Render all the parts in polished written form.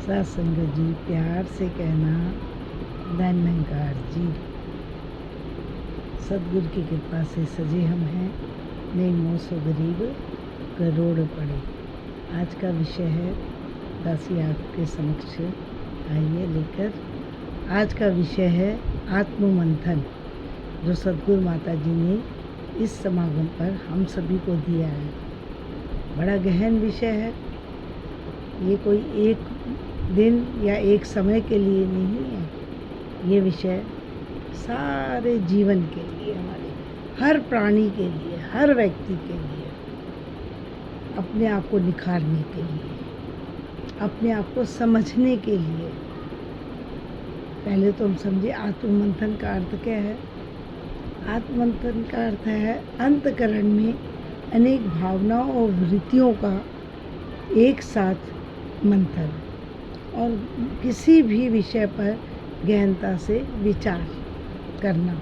सत्संग जी प्यार से कहना धन्यकार जी। सतगुरु की कृपा से सजे हम हैं, नहीं मोह सो गरीब करोड़ पड़े। आज का विषय है दासी आपके समक्ष आइए लेकर। आज का विषय है आत्ममंथन, जो सतगुरु माता जी ने इस समागम पर हम सभी को दिया है। बड़ा गहन विषय है। ये कोई एक दिन या एक समय के लिए नहीं है। ये विषय सारे जीवन के लिए, हमारे हर प्राणी के लिए, हर व्यक्ति के लिए, अपने आप को निखारने के लिए, अपने आप को समझने के लिए। पहले तो हम समझे आत्ममंथन का अर्थ क्या है। आत्ममंथन का अर्थ है अंतःकरण में अनेक भावनाओं और वृत्तियों का एक साथ मंथन, और किसी भी विषय पर गहनता से विचार करना।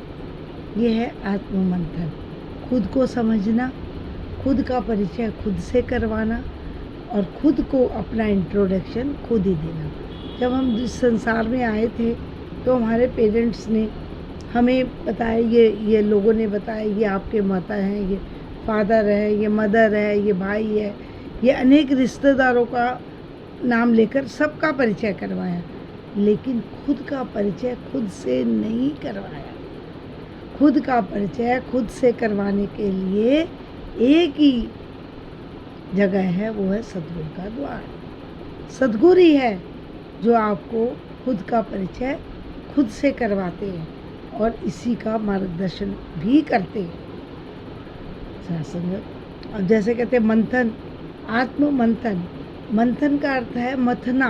यह है आत्ममंथन। खुद को समझना, खुद का परिचय खुद से करवाना, और खुद को अपना इंट्रोडक्शन खुद ही देना। जब हम इस संसार में आए थे तो हमारे पेरेंट्स ने हमें बताया, ये लोगों ने बताया, ये आपके माता हैं, ये फादर है, ये मदर है, ये भाई है, ये अनेक रिश्तेदारों का नाम लेकर सबका परिचय करवाया, लेकिन खुद का परिचय खुद से नहीं करवाया। खुद का परिचय खुद से करवाने के लिए एक ही जगह है, वो है सतगुरु का द्वार। सतगुरु ही है जो आपको खुद का परिचय खुद से करवाते हैं और इसी का मार्गदर्शन भी करते हैं। सत्संग। अब जैसे कहते हैं मंथन, आत्ममंथन। मंथन का अर्थ है मथना,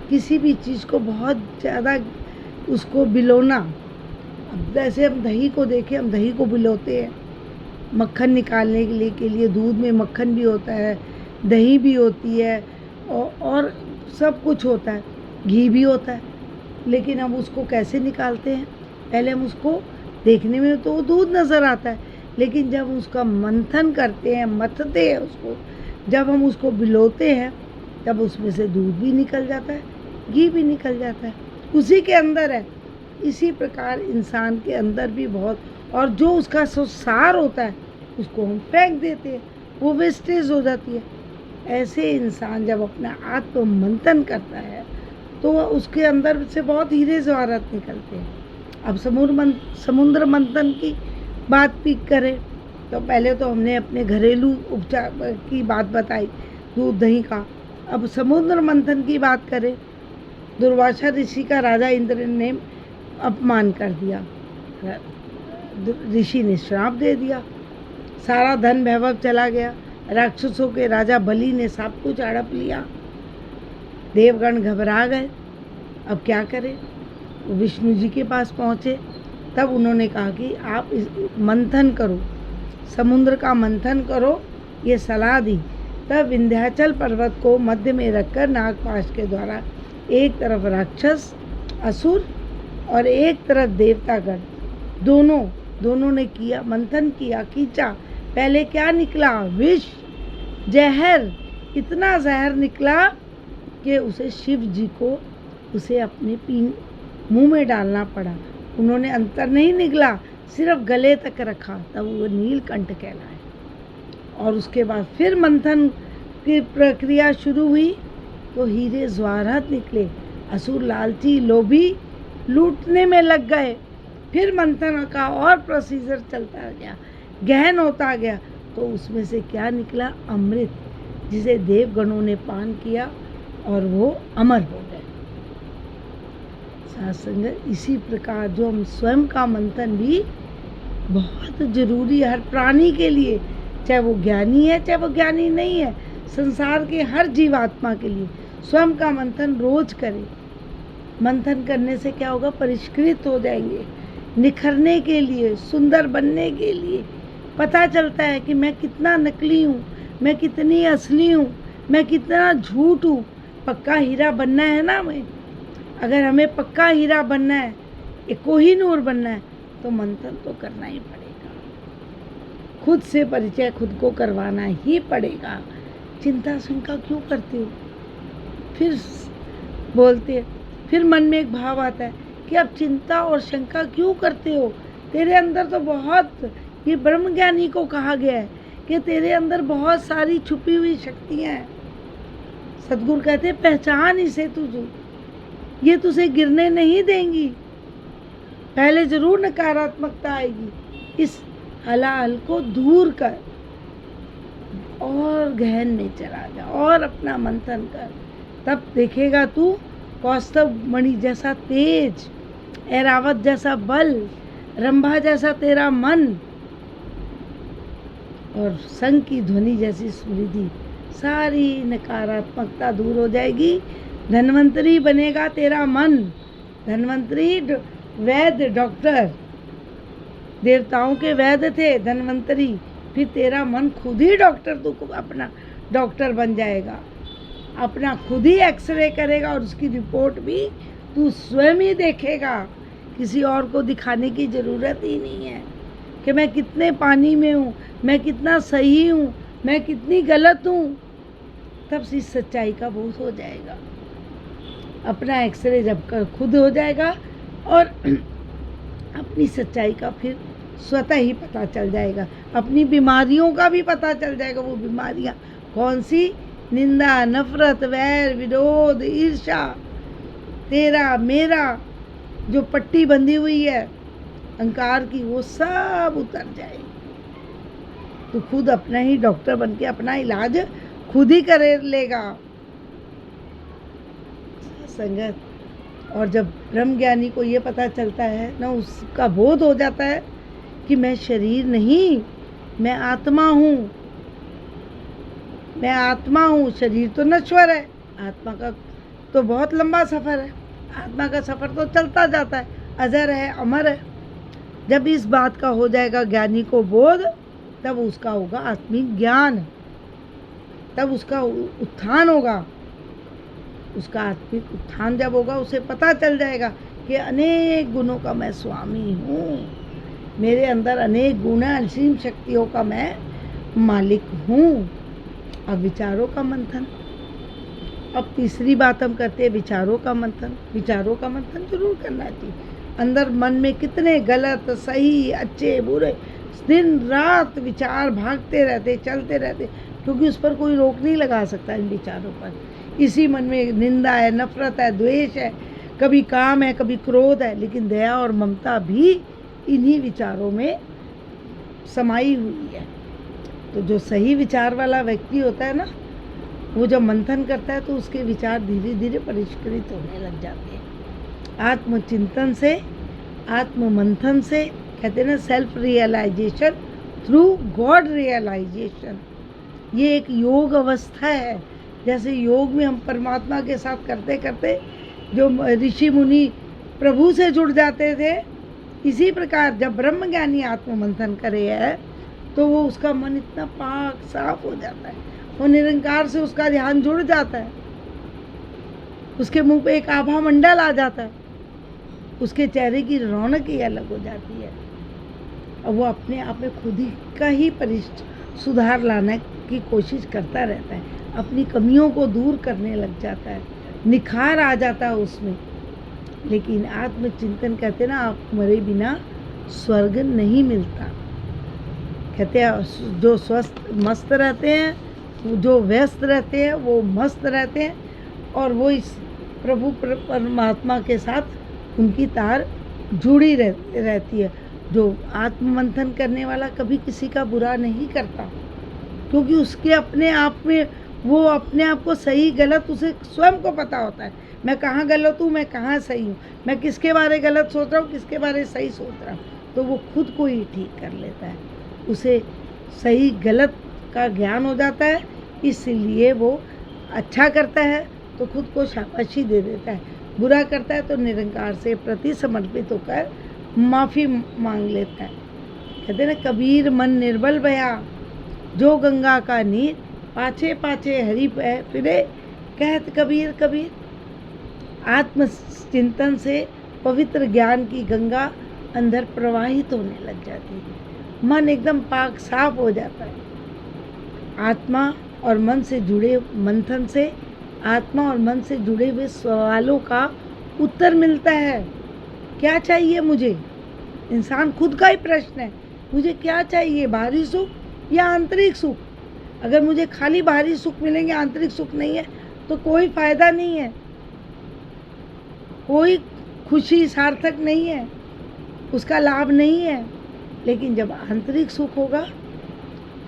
किसी भी चीज़ को बहुत ज़्यादा उसको बिलोना। अब जैसे हम दही को देखें, हम दही को बिलोते हैं मक्खन निकालने के लिए दूध में मक्खन भी होता है, दही भी होती है, और सब कुछ होता है, घी भी होता है। लेकिन हम उसको कैसे निकालते हैं? पहले हम उसको देखने में तो दूध नज़र आता है, लेकिन जब उसका मंथन करते हैं, मथते हैं उसको, जब हम उसको बिलोते हैं, तब उसमें से दूध भी निकल जाता है, घी भी निकल जाता है, उसी के अंदर है। इसी प्रकार इंसान के अंदर भी बहुत, और जो उसका सार होता है उसको हम फेंक देते हैं, वो वेस्टेज हो जाती है। ऐसे इंसान जब अपना आत्ममंथन करता है तो उसके अंदर से बहुत हीरे जवाहरात निकलते हैं। अब समुद्र मंथन की बात भी करें तो पहले तो हमने अपने घरेलू उपचार की बात बताई, दूध दही का। अब समुद्र मंथन की बात करें, दुर्वासा ऋषि का राजा इंद्र ने अपमान कर दिया, ऋषि ने श्राप दे दिया, सारा धन वैभव चला गया, राक्षसों के राजा बलि ने सब कुछ हड़प लिया, देवगण घबरा गए। अब क्या करें? विष्णु जी के पास पहुँचे, तब उन्होंने कहा कि आप इस मंथन करो, समुद्र का मंथन करो, ये सलाह दी। तब विंध्याचल पर्वत को मध्य में रखकर नागपाश के द्वारा एक तरफ राक्षस असुर और एक तरफ देवतागण, दोनों ने किया, मंथन किया, खींचा। पहले क्या निकला? विष, जहर। इतना जहर निकला कि उसे शिव जी को उसे अपने मुंह में डालना पड़ा। उन्होंने अंतर नहीं निकला, सिर्फ गले तक रखा, तब वो नीलकंठ कहलाए। और उसके बाद फिर मंथन की प्रक्रिया शुरू हुई तो हीरे जवाहरात निकले। असुर लालची लोभी लूटने में लग गए। फिर मंथन का और प्रोसीजर चलता गया, गहन होता गया, तो उसमें से क्या निकला? अमृत, जिसे देवगणों ने पान किया और वो अमर हो गए। सत्संग। इसी प्रकार जो हम स्वयं का मंथन भी बहुत जरूरी है हर प्राणी के लिए, चाहे वो ज्ञानी है चाहे वो ज्ञानी नहीं है। संसार के हर जीवात्मा के लिए स्वयं का मंथन रोज करें। मंथन करने से क्या होगा? परिष्कृत हो जाएंगे, निखरने के लिए, सुंदर बनने के लिए। पता चलता है कि मैं कितना नकली हूँ, मैं कितनी असली हूँ, मैं कितना झूठ हूँ। पक्का हीरा बनना है ना हमें। अगर हमें पक्का हीरा बनना है, एक कोहिनूर बनना है, तो मंथन तो करना ही पड़ेगा। खुद से परिचय खुद को करवाना ही पड़ेगा। चिंता शंका क्यों करते हो? फिर बोलते हैं। फिर मन में एक भाव आता है कि अब चिंता और शंका क्यों करते हो, तेरे अंदर तो बहुत, ये ब्रह्मज्ञानी को कहा गया है कि तेरे अंदर बहुत सारी छुपी हुई शक्तियाँ हैं। सद्गुरु कहते हैं पहचान इसे तुझे, ये तुझे गिरने नहीं देंगी। पहले जरूर नकारात्मकता आएगी, इस हलाहल को दूर कर और गहन में चला जा और अपना मंथन कर। तब देखेगा तू कौस्तभ मणि जैसा तेज, ऐरावत जैसा बल, रंभा जैसा तेरा मन और शंख की ध्वनि जैसी स्मृति, सारी नकारात्मकता दूर हो जाएगी। धन्वंतरी बनेगा तेरा मन। धन्वंतरी वैद्य, डॉक्टर, देवताओं के वैद्य थे धन्वंतरी। फिर तेरा मन खुद ही डॉक्टर, तू अपना डॉक्टर बन जाएगा, अपना खुद ही एक्सरे करेगा और उसकी रिपोर्ट भी तू स्वयं ही देखेगा। किसी और को दिखाने की ज़रूरत ही नहीं है कि मैं कितने पानी में हूँ, मैं कितना सही हूँ, मैं कितनी गलत हूँ। तब इस सच्चाई का बोध हो जाएगा। अपना एक्सरे जब कर खुद हो जाएगा और अपनी सच्चाई का फिर स्वतः ही पता चल जाएगा। अपनी बीमारियों का भी पता चल जाएगा। वो बीमारियाँ कौन सी, निंदा, नफरत, वैर, विरोध, ईर्ष्या, तेरा मेरा जो पट्टी बंधी हुई है अहंकार की, वो सब उतर जाएगी। तो खुद अपना ही डॉक्टर बन के अपना इलाज खुद ही कर लेगा। संगत, और जब ब्रह्म ज्ञानी को ये पता चलता है ना, उसका बोध हो जाता है कि मैं शरीर नहीं, मैं आत्मा हूँ, मैं आत्मा हूँ। शरीर तो नश्वर है, आत्मा का तो बहुत लंबा सफ़र है। आत्मा का सफ़र तो चलता जाता है, अजर है, अमर है। जब इस बात का हो जाएगा ज्ञानी को बोध, तब उसका होगा आत्मिक ज्ञान, तब उसका उत्थान होगा। उसका आत्मिक उत्थान जब होगा, उसे पता चल जाएगा कि अनेक गुणों का मैं स्वामी हूँ, मेरे अंदर अनेक गुण, असीम शक्तियों का मैं मालिक हूँ। अब विचारों का मंथन। अब तीसरी बात हम करते हैं विचारों का मंथन। विचारों का मंथन जरूर करना चाहिए। अंदर मन में कितने गलत, सही, अच्छे, बुरे, दिन रात विचार भागते रहते, चलते रहते, क्योंकि उस पर कोई रोक नहीं लगा सकता इन विचारों पर। इसी मन में निंदा है, नफरत है, द्वेष है, कभी काम है, कभी क्रोध है, लेकिन दया और ममता भी इन्हीं विचारों में समाई हुई है। तो जो सही विचार वाला व्यक्ति होता है ना, वो जब मंथन करता है तो उसके विचार धीरे धीरे परिष्कृत होने लग जाते हैं। आत्मचिंतन से, आत्म मंथन से, कहते हैं ना self realisation through God realisation, ये एक योग अवस्था है। जैसे योग में हम परमात्मा के साथ करते करते जो ऋषि मुनि प्रभु से जुड़ जाते थे, इसी प्रकार जब ब्रह्मज्ञानी आत्म मंथन करे है तो वो उसका मन इतना पाक साफ हो जाता है, वो निरंकार से उसका ध्यान जुड़ जाता है, उसके मुंह पे एक आभा मंडल आ जाता है, उसके चेहरे की रौनक ही अलग हो जाती है। और वो अपने आप में खुद ही का ही सुधार लाने की कोशिश करता रहता है, अपनी कमियों को दूर करने लग जाता है, निखार आ जाता है उसमें। लेकिन आत्मचिंतन कहते हैं ना, आप मरे बिना स्वर्ग नहीं मिलता। कहते हैं जो स्वस्थ मस्त रहते हैं, जो व्यस्त रहते हैं वो मस्त रहते हैं, और वो इस प्रभु परमात्मा के साथ उनकी तार जुड़ी रहती है। जो आत्म मंथन करने वाला कभी किसी का बुरा नहीं करता, क्योंकि उसके अपने आप में वो अपने आप को सही गलत उसे स्वयं को पता होता है। मैं कहाँ गलत हूँ, मैं कहाँ सही हूँ, मैं किसके बारे गलत सोच रहा हूँ, किसके बारे सही सोच रहा हूँ, तो वो खुद को ही ठीक कर लेता है। उसे सही गलत का ज्ञान हो जाता है, इसलिए वो अच्छा करता है तो खुद को शाबाशी दे देता है, बुरा करता है तो निरंकार से प्रति समर्पित होकर माफ़ी मांग लेता है। कहते हैं ना, कबीर मन निर्बल भया, जो गंगा का नीर, पाछे पाछे हरि पे फिरे, कहत कबीर कबीर। आत्मचिंतन से पवित्र ज्ञान की गंगा अंदर प्रवाहित होने लग जाती है, मन एकदम पाक साफ हो जाता है। आत्मा और मन से जुड़े मंथन से आत्मा और मन से जुड़े हुए सवालों का उत्तर मिलता है। क्या चाहिए मुझे? इंसान खुद का ही प्रश्न है, मुझे क्या चाहिए, बाहरी सुख या आंतरिक सुख? अगर मुझे खाली बाहरी सुख मिलेंगे, आंतरिक सुख नहीं है, तो कोई फायदा नहीं है, कोई खुशी सार्थक नहीं है, उसका लाभ नहीं है। लेकिन जब आंतरिक सुख होगा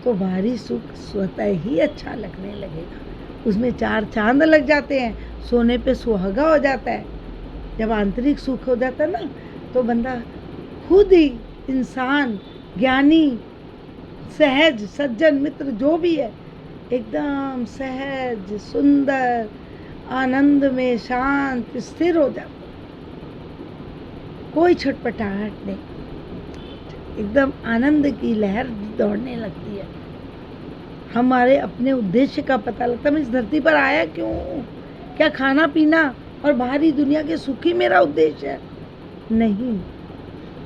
तो बाहरी सुख स्वतः ही अच्छा लगने लगेगा, उसमें चार चांद लग जाते हैं, सोने पे सुहागा हो जाता है। जब आंतरिक सुख हो जाता है ना, तो बंदा खुद ही, इंसान, ज्ञानी, सहज, सज्जन, मित्र जो भी है, एकदम सहज, सुंदर, आनंद में शांत स्थिर हो जाता, कोई छटपटाहट नहीं, एकदम आनंद की लहर दौड़ने लगती है। हमारे अपने उद्देश्य का पता लगता है, मैं इस धरती पर आया क्यों? क्या खाना पीना और बाहरी दुनिया के सुख ही मेरा उद्देश्य है? नहीं,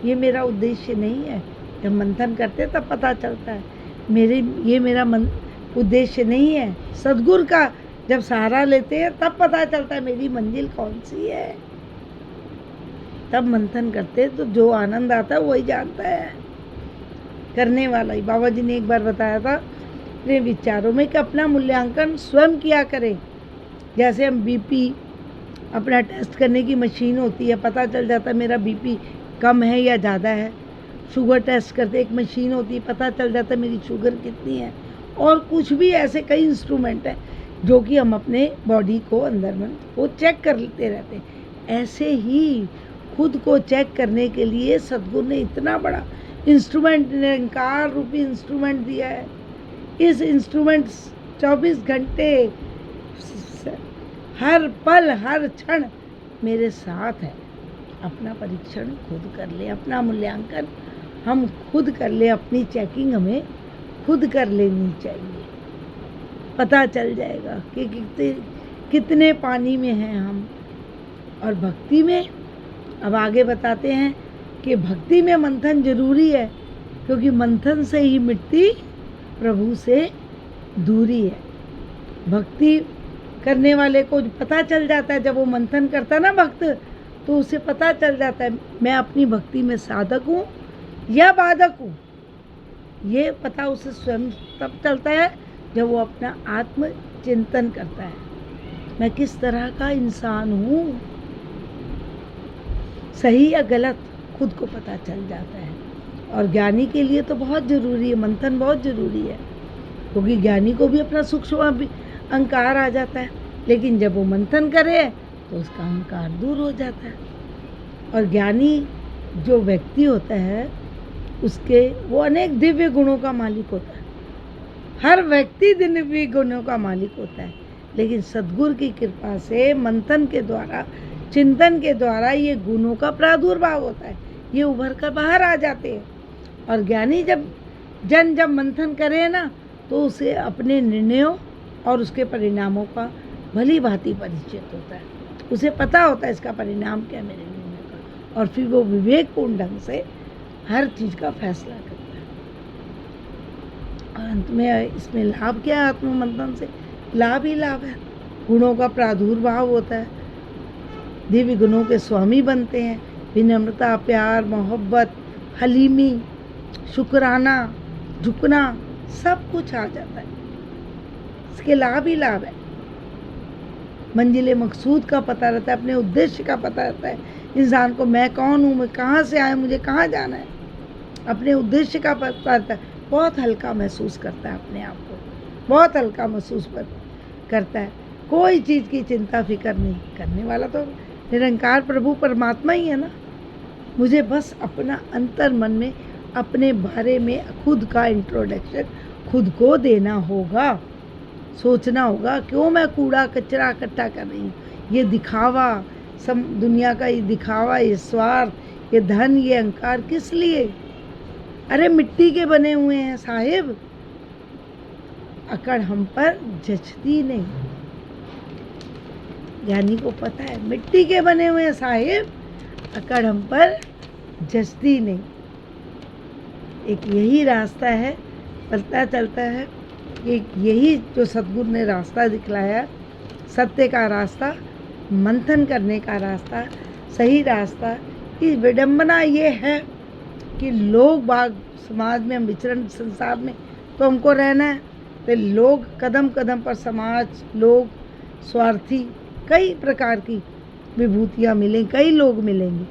ये मेरा उद्देश्य नहीं है। जब मंथन करते तब पता चलता है ये मेरा उद्देश्य नहीं है। सद्गुरु का जब सहारा लेते हैं तब पता चलता है मेरी मंजिल कौन सी है। तब मंथन करते तो जो आनंद आता है वही जानता है, करने वाला ही। बाबा जी ने एक बार बताया था अपने विचारों में कि अपना मूल्यांकन स्वयं किया करें। जैसे हम बीपी अपना टेस्ट करने की मशीन होती है, पता चल जाता है मेरा बीपी कम है या ज़्यादा है। शुगर टेस्ट करते एक मशीन होती है, पता चल जाता है मेरी शुगर कितनी है। और कुछ भी ऐसे कई इंस्ट्रूमेंट हैं जो कि हम अपने बॉडी को अंदर में वो चेक करते रहते हैं। ऐसे ही खुद को चेक करने के लिए सद्गुरु ने इतना बड़ा इंस्ट्रूमेंट, निरंकार रूपी इंस्ट्रूमेंट दिया है। इस इंस्ट्रूमेंट 24 घंटे हर पल हर क्षण मेरे साथ है। अपना परीक्षण खुद कर ले, अपना मूल्यांकन हम खुद कर ले, अपनी चेकिंग हमें खुद कर लेनी चाहिए। पता चल जाएगा कि कितने पानी में हैं हम। और भक्ति में अब आगे बताते हैं कि भक्ति में मंथन जरूरी है, क्योंकि मंथन से ही मिटती प्रभु से दूरी है। भक्ति करने वाले को पता चल जाता है, जब वो मंथन करता है ना भक्त, तो उसे पता चल जाता है मैं अपनी भक्ति में साधक हूँ या बाधक हूँ। ये पता उसे स्वयं तब चलता है जब वो अपना आत्म चिंतन करता है, मैं किस तरह का इंसान हूँ, सही या गलत खुद को पता चल जाता है। और ज्ञानी के लिए तो बहुत ज़रूरी है, मंथन बहुत ज़रूरी है, क्योंकि ज्ञानी को भी अपना सूक्ष्म अहंकार आ जाता है। लेकिन जब वो मंथन करे तो उसका अहंकार दूर हो जाता है। और ज्ञानी जो व्यक्ति होता है उसके वो अनेक दिव्य गुणों का मालिक होता है। हर व्यक्ति दिव्य गुणों का मालिक होता है, लेकिन सद्गुरु की कृपा से मंथन के द्वारा, चिंतन के द्वारा ये गुणों का प्रादुर्भाव होता है, ये उभर कर बाहर आ जाते हैं। और ज्ञानी जब मंथन करे ना, तो उसे अपने निर्णयों और उसके परिणामों का भली भांति परिचित होता है। उसे पता होता है इसका परिणाम क्या मेरे निर्णय का, और फिर वो विवेकपूर्ण ढंग से हर चीज़ का फैसला करता है। और अंत में इसमें लाभ क्या है? आत्म मंथन से लाभ ही लाभ है। गुणों का प्रादुर्भाव होता है, दिव्य गुणों के स्वामी बनते हैं। विनम्रता, प्यार, मोहब्बत, हलीमी, शुक्राना, झुकना, सब कुछ आ जाता है। इसके लाभ ही लाभ है। मंजिले मकसूद का पता रहता है, अपने उद्देश्य का पता रहता है इंसान को, मैं कौन हूँ, मैं कहाँ से आया, मुझे कहाँ जाना है, अपने उद्देश्य का पता रहता है। बहुत हल्का महसूस करता है अपने आप को, बहुत हल्का महसूस करता है। कोई चीज़ की चिंता फिक्र नहीं करने वाला तो निरंकार प्रभु परमात्मा ही है ना। मुझे बस अपना अंतर मन में अपने बारे में खुद का इंट्रोडक्शन खुद को देना होगा, सोचना होगा क्यों मैं कूड़ा कचरा इकट्ठा कर रही हूँ। ये दिखावा, दुनिया का ये दिखावा, ये स्वार्थ, ये धन, ये अहंकार किस लिए? अरे मिट्टी के बने हुए हैं साहिब, अकड़ हम पर जचती नहीं। ज्ञानी को पता है मिट्टी के बने हुए हैं साहिब, अकड़ हम पर जचती नहीं। एक यही रास्ता है, पता चलता है कि यही जो सद्गुरु ने रास्ता दिखलाया, सत्य का रास्ता, मंथन करने का रास्ता, सही रास्ता। की विडंबना ये है कि लोग बाग समाज में हम विचरण, संसार में तो हमको रहना है, तो लोग कदम कदम पर समाज, लोग स्वार्थी, कई प्रकार की विभूतियाँ मिलेंगी, कई लोग मिलेंगे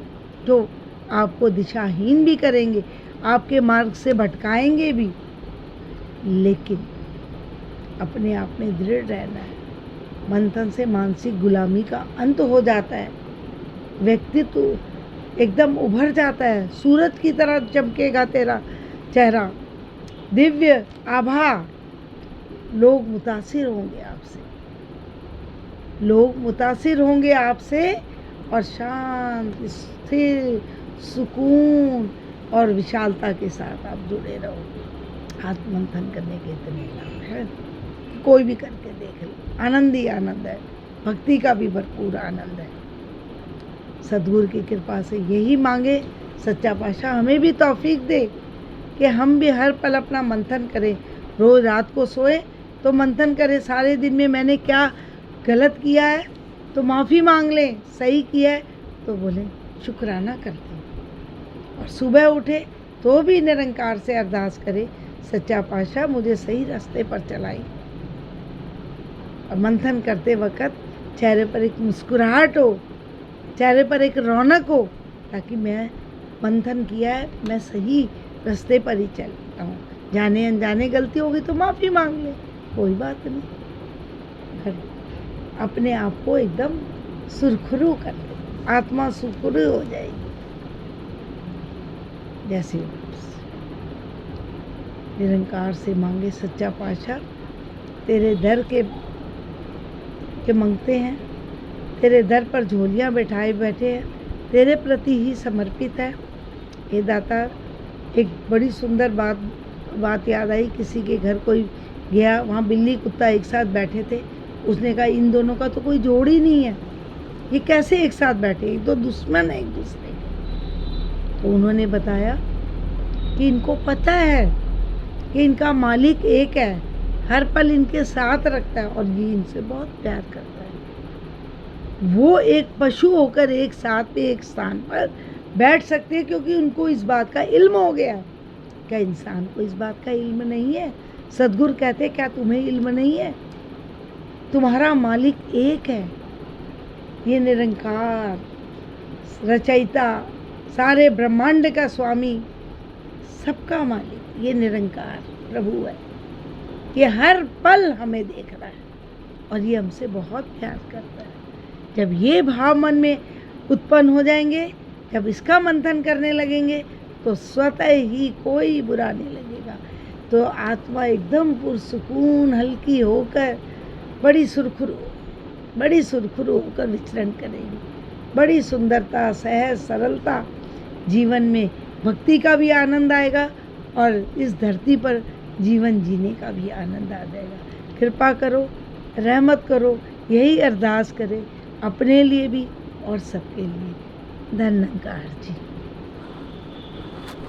जो आपको दिशाहीन भी करेंगे, आपके मार्ग से भटकाएंगे भी, लेकिन अपने आप में दृढ़ रहना है। मंथन से मानसिक गुलामी का अंत हो जाता है, व्यक्तित्व एकदम उभर जाता है, सूरज की तरह चमकेगा तेरा चेहरा, दिव्य आभा। लोग मुतासिर होंगे आपसे, लोग मुतासिर होंगे आपसे, और शांत, स्थिर, सुकून और विशालता के साथ आप जुड़े रहोगे। आत्ममंथन करने के इतने लाभ है, कोई भी करके देख लो, आनंद ही आनंद है, भक्ति का भी भरपूर आनंद है। सद्गुरु की कृपा से यही मांगे, सच्चा पातशाह हमें भी तौफीक दे कि हम भी हर पल अपना मंथन करें। रोज़ रात को सोए तो मंथन करें, सारे दिन में मैंने क्या गलत किया है तो माफ़ी मांग लें, सही किया है तो बोलें शुक्राना करते हैं। और सुबह उठे तो भी निरंकार से अरदास करें, सच्चा पातशाह मुझे सही रास्ते पर चलाई। और मंथन करते वक्त चेहरे पर एक मुस्कुराहट हो, चेहरे पर एक रौनक हो, ताकि मैं मंथन किया है, मैं सही रास्ते पर ही चलता हूँ। जाने अनजाने गलती होगी तो माफ़ी मांग ले, कोई बात नहीं। अपने आप को एकदम सुरखुरू कर ले, आत्मा सुरखुरू हो जाएगी। जैसे निरंकार से मांगे, सच्चा पातशाह तेरे दर के मंगते हैं, तेरे दर पर झोलियाँ बैठाए बैठे हैं, तेरे प्रति ही समर्पित है। हे दाता, एक बड़ी सुंदर बात याद आई। किसी के घर कोई गया, वहाँ बिल्ली कुत्ता एक साथ बैठे थे। उसने कहा इन दोनों का तो कोई जोड़ ही नहीं है, ये कैसे एक साथ बैठे, ये तो दुश्मन है एक दूसरे के। तो उन्होंने बताया कि इनको पता है कि इनका मालिक एक है, हर पल इनके साथ रखता है और ये इनसे बहुत प्यार करता है। वो एक पशु होकर एक साथ पे एक स्थान पर बैठ सकते हैं, क्योंकि उनको इस बात का इल्म हो गया। क्या इंसान को इस बात का इल्म नहीं है? सद्गुरु कहते क्या तुम्हें इल्म नहीं है? तुम्हारा मालिक एक है, ये निरंकार रचयिता, सारे ब्रह्मांड का स्वामी, सबका मालिक ये निरंकार प्रभु है। ये हर पल हमें देख रहा है और ये हमसे बहुत प्यार करता है। जब ये भाव मन में उत्पन्न हो जाएंगे, जब इसका मंथन करने लगेंगे, तो स्वतः ही कोई बुरा नहीं लगेगा। तो आत्मा एकदम पुरसुकून, हल्की होकर बड़ी सुरखुरू होकर विचरण करेगी। बड़ी सुंदरता, सहज सरलता जीवन में, भक्ति का भी आनंद आएगा और इस धरती पर जीवन जीने का भी आनंद आ जाएगा। कृपा करो, रहमत करो, यही अरदास करें अपने लिए भी और सबके लिए। धन्यवाद जी।